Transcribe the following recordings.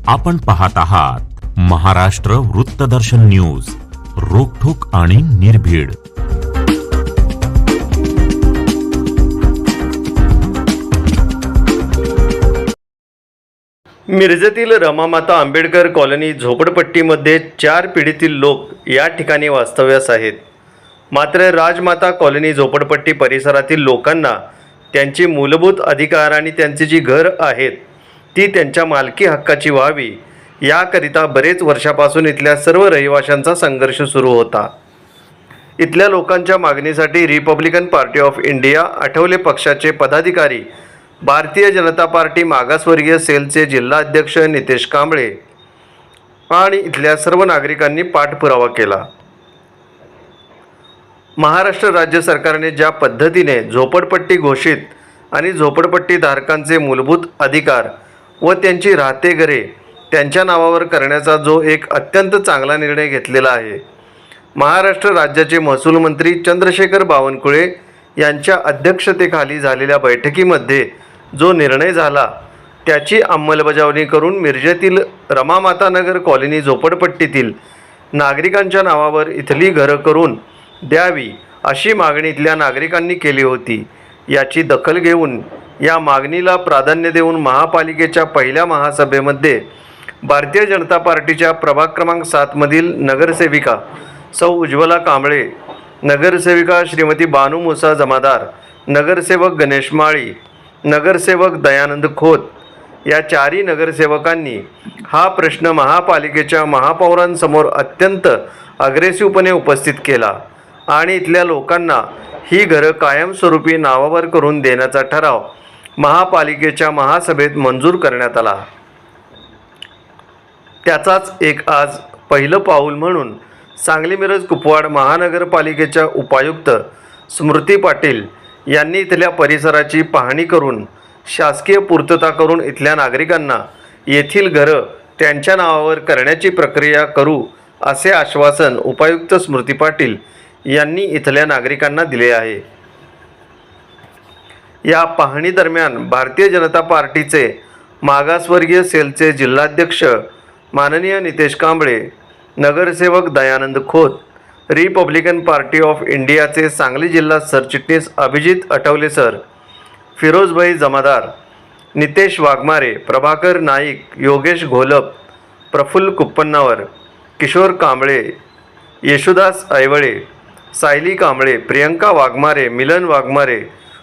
आपण पाहत आहात महाराष्ट्र वृत्तदर्शन न्यूज, रोखठोक आणि निर्भीड. मिरजेतील रमामाता आंबेडकर कॉलनी झोपडपट्टीमध्ये 4 पिढीतील लोक या ठिकाणी वास्तव्यास आहेत. मात्र राजमाता कॉलनी झोपडपट्टी परिसरातील लोकांना त्यांची मूलभूत अधिकार आणि त्यांची जी घर आहेत ती त्यांच्या मालकी हक्काची व्हावी याकरिता बरेच वर्षापासून इथल्या सर्व रहिवाशांचा संघर्ष सुरू होता. इथल्या लोकांच्या मागणीसाठी Republican party of India Athawale पक्षाचे पदाधिकारी, भारतीय जनता पार्टी मागासवर्गीय सेलचे जिल्हाध्यक्ष नितेश कांबळे आणि इथल्या सर्व नागरिकांनी पाठपुरावा केला. महाराष्ट्र राज्य सरकारने ज्या पद्धतीने झोपडपट्टी घोषित आणि झोपडपट्टी धारकांचे मूलभूत अधिकार व त्यांची राहते घरे त्यांच्या नावावर करण्याचा जो एक अत्यंत चांगला निर्णय घेतलेला आहे, महाराष्ट्र राज्याचे महसूल मंत्री चंद्रशेखर बावनकुळे यांच्या अध्यक्षतेखाली झालेल्या बैठकीमध्ये जो निर्णय झाला त्याची अंमलबजावणी करून मिरजेतील रमामाता नगर कॉलनी झोपडपट्टीतील नागरिकांच्या नावावर इथली घरं करून द्यावी अशी मागणी इथल्या नागरिकांनी केली होती. याची दखल घेऊन या मागणीला प्राधान्य देऊन महापालिकेच्या पहिल्या महासभेमध्ये भारतीय जनता पार्टीच्या प्रभाग क्रमांक 7 मधील नगरसेविका सौ उज्ज्वला कांबळे, नगरसेविका श्रीमती बानू मुसा जमादार, नगरसेवक गणेश माळी, नगरसेवक दयानंद खोत या 4ही नगरसेवकांनी हा प्रश्न महापालिकेच्या महापौरांसमोर अत्यंत अग्रेसिव्हपणे उपस्थित केला आणि इथल्या लोकांना ही घरं कायमस्वरूपी नावावर करून देण्याचा ठराव महापालिकेच्या महासभेत मंजूर करण्यात आला. त्याचाच एक आज पहिलं पाऊल म्हणून सांगली मिरज कुपवाड महानगरपालिकेच्या उपायुक्त स्मृती पाटील यांनी इथल्या परिसराची पाहणी करून शासकीय पूर्तता करून इथल्या नागरिकांना येथील घरं त्यांच्या नावावर करण्याची प्रक्रिया करू असे आश्वासन उपायुक्त स्मृती पाटील यांनी इथल्या नागरिकांना दिले आहे. या पाहणी दरम्यान भारतीय जनता पार्टीचे मागासवर्गीय सेलचे जिल्हाध्यक्ष माननीय नितेश कांबळे, नगरसेवक Dayanand Khot, Republican party of इंडियाचे सांगली जिल्हा सरचिटणीस अभिजित आठवले सर, फिरोजभाई जमादार, नितेश वाघमारे, प्रभाकर नाईक, योगेश घोलप, प्रफुल्ल कुप्पन्नावर, किशोर कांबळे, येशुदास ऐवळे, सायली कांबळे, प्रियंका वाघमारे, मिलन वाघमारे,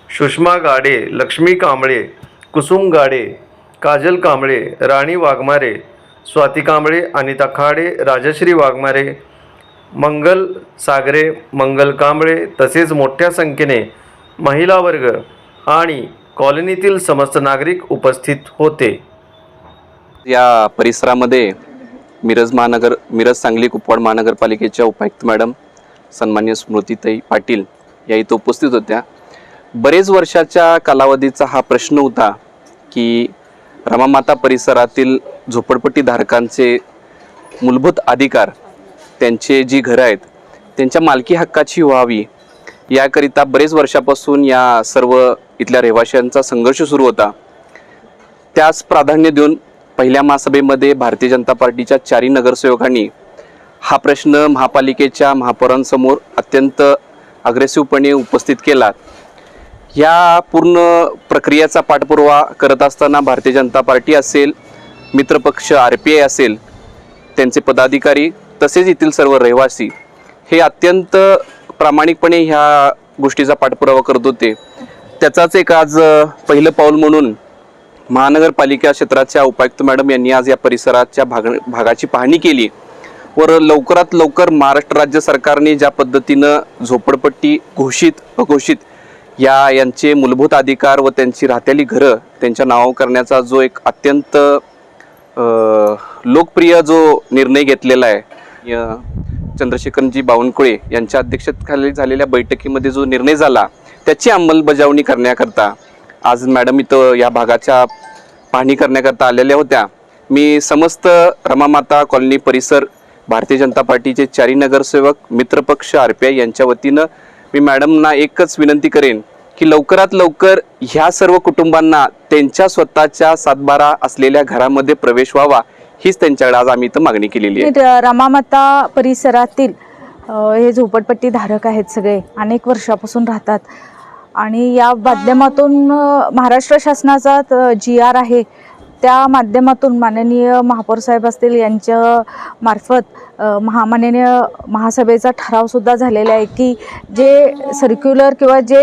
सुषमा गाडे, लक्ष्मी कांबळे, कुसुम गाडे, काजल कांबळे, राणी वाघमारे, स्वाती कांबळे, अनिता खाडे, राजश्री वाघमारे, मंगल सागरे, मंगल कांबळे तसेच मोठ्या संख्येने महिला वर्ग आणि कॉलनीतील समस्त नागरिक उपस्थित होते. या परिसरामध्ये मिरज सांगली कुपवाड महानगरपालिकेच्या उपायुक्त मॅडम सन्मान्य स्मृतीताई पाटील या इथं उपस्थित होत्या. बरेच वर्षाच्या कालावधीचा हा प्रश्न होता की रमामाता परिसरातील झोपडपट्टी धारकांचे मूलभूत अधिकार, त्यांचे जी घरं आहेत त्यांच्या मालकी हक्काची व्हावी याकरिता बरेच वर्षापासून या सर्व इथल्या रहिवाशांचा संघर्ष सुरू होता. त्यास प्राधान्य देऊन पहिल्या महासभेमध्ये भारतीय जनता पार्टीच्या 4ही नगरसेवकांनी हा प्रश्न महापालिकेच्या महापौरांसमोर अत्यंत अग्रेसिव्हपणे उपस्थित केला. या पूर्ण प्रक्रियेचा पाठपुरावा करत असताना भारतीय जनता पार्टी असेल, मित्रपक्ष RPI असेल, त्यांचे पदाधिकारी तसेच येथील सर्व रहिवासी हे अत्यंत प्रामाणिकपणे ह्या गोष्टीचा पाठपुरावा करत होते. त्याचाच एक आज पहिलं पाऊल म्हणून महानगरपालिका क्षेत्राच्या उपायुक्त मॅडम यांनी आज या परिसराच्या भागाची पाहणी केली व लवकरात लवकर महाराष्ट्र राज्य सरकारने ज्या पद्धतीनं झोपडपट्टी घोषित अघोषित यांचे मूलभूत अधिकार व त्यांची राहतेली घरं त्यांच्या नावावर करण्याचा जो एक अत्यंत लोकप्रिय जो निर्णय घेतलेला आहे, चंद्रशेखरजी बावनकुळे यांच्या अध्यक्षतेखाली झालेल्या बैठकीमध्ये जो निर्णय झाला त्याची अंमलबजावणी करण्याकरता आज मॅडम इथं या भागाच्या पाहणी करण्याकरता आलेल्या होत्या. मी समस्त रमामाता कॉलनी परिसर भारतीय जनता पार्टीचे 4ही नगरसेवक, मित्रपक्ष RPI यांच्या वतीनं मी मॅडमना एकच विनंती करेन की लवकरात लवकर ह्या सर्व कुटुंबांना त्यांच्या स्वतःच्या 7-12 असलेल्या घरामध्ये प्रवेश व्हावा हीच त्यांच्याकडे आज आम्ही इथं मागणी केलेली आहे. रमामाता परिसरातील हे झोपडपट्टी धारक आहेत, सगळे अनेक वर्षापासून राहतात आणि या माध्यमातून महाराष्ट्र शासनाचा GR आहे, त्या माध्यमातून माननीय महापौर साहेब असतील यांच्या मार्फत माननीय महासभेचा ठरावसुद्धा झालेला आहे की जे सर्क्युलर किंवा जे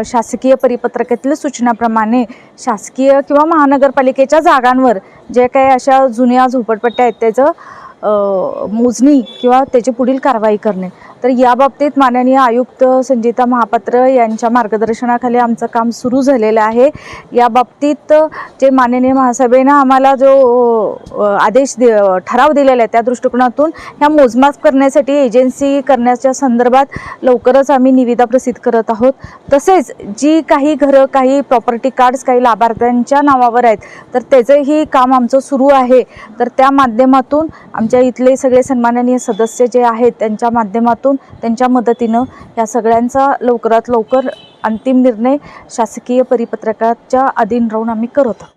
शासकीय परिपत्रकातील सूचनाप्रमाणे शासकीय किंवा महानगरपालिकेच्या जागांवर जे काही अशा जुन्या झोपडपट्ट्या आहेत त्याचं मोजणी किंवा त्याची पुढील कारवाई करणे. तर याबाबतीत माननीय आयुक्त संजिता महापात्र यांच्या मार्गदर्शनाखाली आमचं काम सुरू झालेलं आहे. याबाबतीत जे माननीय महासभेनं आम्हाला जो आदेश ठराव दिलेला आहे त्या दृष्टिकोनातून ह्या मोजमाप करण्यासाठी एजन्सी करण्याच्या संदर्भात लवकरच आम्ही निविदा प्रसिद्ध करत आहोत. तसेच जी काही घरं, काही प्रॉपर्टी कार्ड्स काही लाभार्थ्यांच्या नावावर आहेत तर त्याचंही काम आमचं सुरू आहे. तर त्या माध्यमातून आमच्या इथले सगळे सन्माननीय सदस्य जे आहेत त्यांच्या माध्यमातून त्यांच्या मदतीनं या सगळ्यांचा लवकरात लवकर अंतिम निर्णय शासकीय परिपत्रकाच्या अधीन राहून आम्ही करत आहोत.